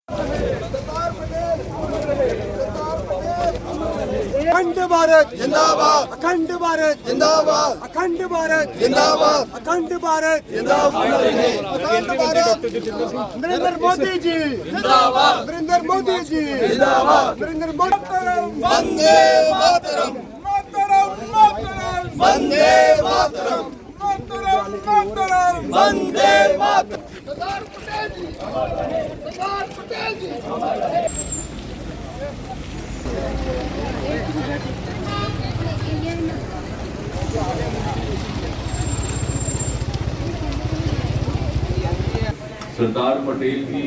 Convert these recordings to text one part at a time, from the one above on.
अखंड भारत जिंदाबाद, अखंड भारत जिंदाबाद, अखंड भारत जिंदाबाद, अखंड भारत जिंदाबाद, अखंड भारत, नरेंद्र मोदी जी जिंदाबाद, नरेंद्र मोदी जी जिंदाबाद, नरेंद्र मोदी वंदे मातरम, वंदे मातरम, वंदे मातरम। सरदार पटेल जी, सरदार पटेल जी। सरदार पटेल की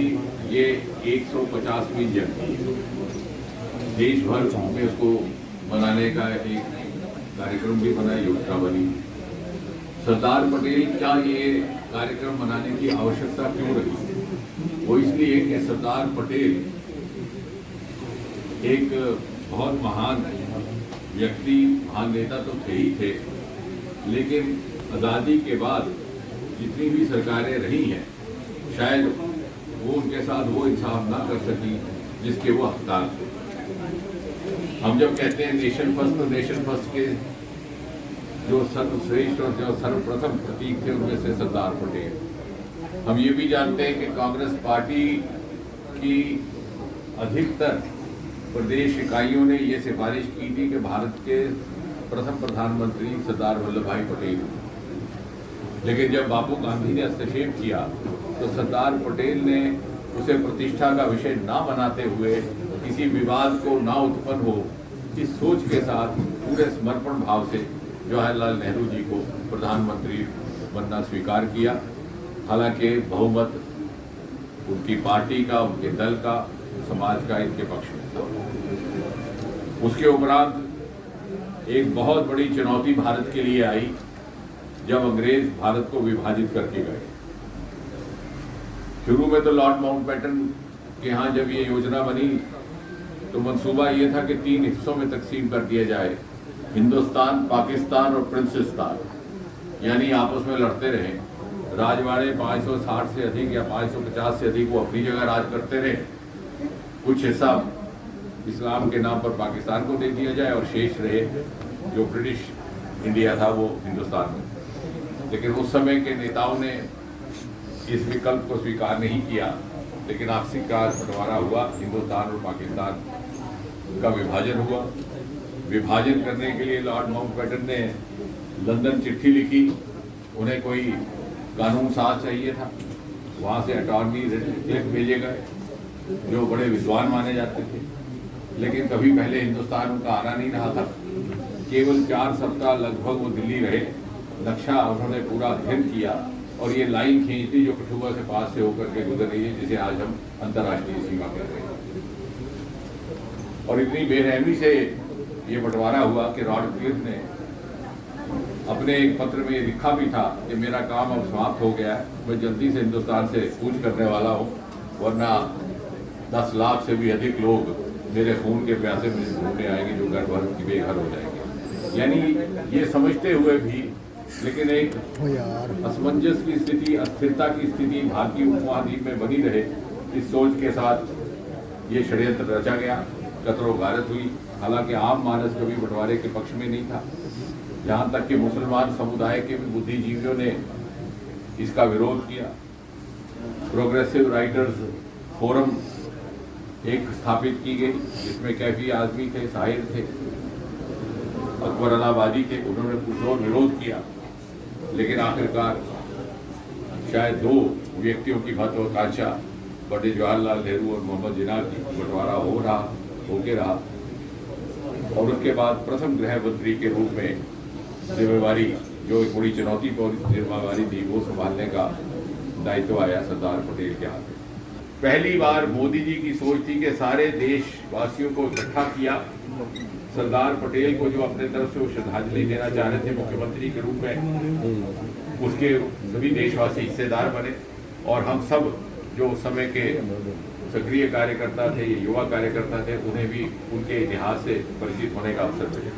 ये 150वीं जयंती है। देश भर में उसको मनाने का एक कार्यक्रम भी बना, योजना बनी। सरदार पटेल क्या ये कार्यक्रम मनाने की आवश्यकता क्यों रही? वो इसलिए कि सरदार पटेल एक बहुत महान व्यक्ति, महान नेता तो थे ही थे, लेकिन आज़ादी के बाद जितनी भी सरकारें रही हैं, शायद वो उनके साथ वो इंसाफ ना कर सकी जिसके वो हकदार थे। हम जब कहते हैं नेशन फर्स्ट, तो नेशन फर्स्ट के जो सर्वश्रेष्ठ और जो सर्वप्रथम प्रतीक थे उनमें से सरदार पटेल। हम ये भी जानते हैं कि कांग्रेस पार्टी की अधिकतर प्रदेश इकाइयों ने ये सिफारिश की थी कि भारत के प्रथम प्रधानमंत्री सरदार वल्लभ भाई पटेल। लेकिन जब बापू गांधी ने हस्तक्षेप किया तो सरदार पटेल ने उसे प्रतिष्ठा का विषय ना बनाते हुए, किसी विवाद को ना उत्पन्न हो, इस सोच के साथ पूरे समर्पण भाव से जवाहरलाल नेहरू जी को प्रधानमंत्री बनना स्वीकार किया। हालांकि बहुमत उनकी पार्टी का, उनके दल का, समाज का इनके पक्ष में था। उसके उपरांत एक बहुत बड़ी चुनौती भारत के लिए आई जब अंग्रेज भारत को विभाजित करके गए। शुरू में तो लॉर्ड माउंटबेटन के यहाँ जब ये योजना बनी तो मंसूबा ये था कि 3 हिस्सों में तकसीम कर दिया जाए, हिंदुस्तान, पाकिस्तान और प्रिंसिस्तान, यानी आपस में लड़ते रहे। राजवाड़े 560 से अधिक या 550 से अधिक वो अपनी जगह राज करते रहे। कुछ हिस्सा इस्लाम के नाम पर पाकिस्तान को दे दिया जाए और शेष रहे जो ब्रिटिश इंडिया था वो हिंदुस्तान में। लेकिन उस समय के नेताओं ने इस विकल्प को स्वीकार नहीं किया, लेकिन आखिरकार बंटवारा हुआ, हिंदुस्तान और पाकिस्तान का विभाजन हुआ। विभाजन करने के लिए लॉर्ड माउंटबेटन ने लंदन चिट्ठी लिखी। उन्हें कोई कानून साज चाहिए था, वहाँ से अटॉर्नी जनरल भेजे गए जो बड़े विद्वान माने जाते थे, लेकिन कभी पहले हिंदुस्तान उनका आना नहीं रहा था। केवल 4 सप्ताह लगभग वो दिल्ली रहे। नक्शा उन्होंने पूरा अध्ययन किया और ये लाइन खींच दी जो कठुआ से पास से होकर के गुजर रही है, जिसे आज हम अंतर्राष्ट्रीय सीमा कह रहे हैं। और इतनी बेरहमी से ये बंटवारा हुआ कि लॉर्ड क्लिफ ने अपने एक पत्र में लिखा भी था कि मेरा काम अब समाप्त हो गया है, मैं जल्दी से हिंदुस्तान से कूच करने वाला हूँ, वरना 10 लाख से भी अधिक लोग मेरे खून के प्यासे में ढूंढने आएंगे जो घर भर की बेघर हो जाएंगे। यानी ये समझते हुए भी, लेकिन एक असमंजस की स्थिति, अस्थिरता की स्थिति भारतीय उपमहाद्वीप में बनी रहे, इस सोच के साथ ये षड्यंत्र रचा गया, कतरो गारत हुई। हालांकि आम मानस कभी बंटवारे के पक्ष में नहीं था। यहाँ तक कि मुसलमान समुदाय के भी बुद्धिजीवियों ने इसका विरोध किया। प्रोग्रेसिव राइटर्स फोरम एक स्थापित की गई, जिसमें कैफी आजमी थे, शाहिर थे, अकबर अलाहाबादी थे। उन्होंने पुरजोर विरोध किया, लेकिन आखिरकार शायद 2 व्यक्तियों की महत्वाकांक्षा, पंडित जवाहरलाल नेहरू और मोहम्मद जिन्ना की, बंटवारा होके रहा। और उसके बाद प्रथम गृह मंत्री के रूप में जिम्मेवारी, जो एक बड़ी चुनौतीपूर्ण जिम्मेवारी थी, वो संभालने का दायित्व आया सरदार पटेल के हाथ में। पहली बार मोदी जी की सोच थी कि सारे देशवासियों को इकट्ठा किया। सरदार पटेल को जो अपने तरफ से वो श्रद्धांजलि देना चाह रहे थे मुख्यमंत्री के रूप में, उसके सभी देशवासी हिस्सेदार बने। और हम सब जो उस समय के सक्रिय कार्यकर्ता थे, युवा कार्यकर्ता थे, उन्हें भी उनके इतिहास से परिचित होने का अवसर मिले।